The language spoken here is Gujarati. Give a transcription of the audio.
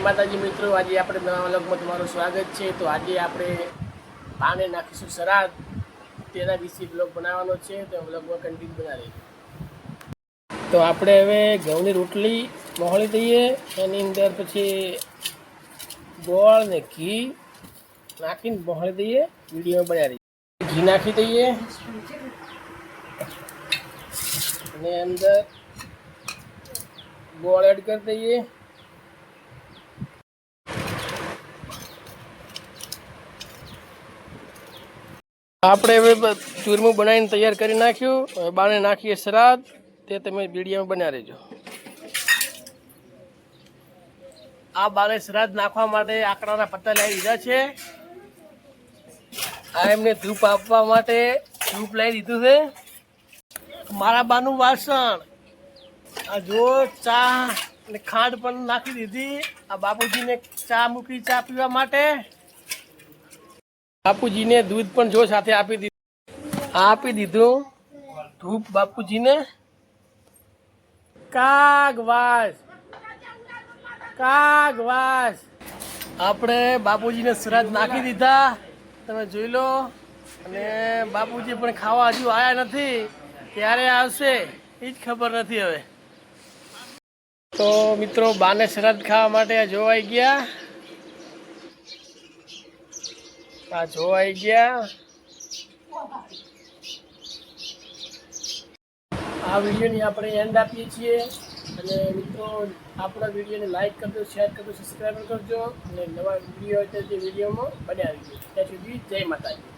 માતાજી મિત્રો, આજે આપણે નવા વ્લોગમાં તમારું સ્વાગત છે। તો આજે આપણે પાને નાખીશું શ્રાદ્ધ, તેના વિશે વ્લોગ બનાવવાનો છે। તો વ્લોગમાં કન્ટિન્યુ બનાવી। તો આપણે હવે ઘઉંની રોટલી મોહળી દઈએ, એની અંદર પછી ગોળ ને ઘી નાખીને મોહળી દઈએ, વિડીયો બનાવી ઘી નાખી દઈએ અને અંદર ગોળ એડ કરી દઈએ। આપણે હવે ચૂરમું બનાવીને તૈયાર કરી નાખ્યું। હવે બાને નાખીએ શ્રાદ્ધ, તે તમે વિડીયોમાં બન્યા રહેજો। આ બાને શ્રાદ્ધ નાખવા માટે આકડાના પત્તા લઈ લીધા છે। આ એમને ધૂપ આપવા માટે ધૂપ લઈ દીધું છે। મારા બાનું વાસણ, આ જો ચા અને ખાંડ પણ નાખી દીધી। આ બાપુજીને ચા મૂકી, ચા પીવા માટે। બાપુજીને દૂધ પણ જો સાથે આપી દીધું ધૂપ બાપુજીને। કાગવાસ આપણે બાપુજીને શ્રાદ્ધ નાખી દીધા, તમે જોઈ લો। અને બાપુજી પણ ખાવા હજુ આવ્યા નથી, ક્યારે આવશે એ જ ખબર નથી હવે। તો મિત્રો, બાને શ્રાદ્ધ ખાવા માટે આ જોવાઈ ગયા, આ વિડીયોની આપણે એન્ડ આપીએ છીએ। અને મિત્રો, આપણા વિડીયોને લાઈક કરજો, શેર કરજો, સબસ્ક્રાઈબ કરજો અને નવા વિડીયો જે વિડીયોમાં બન્યા રહીજો। ત્યાં સુધી જય માતાજી।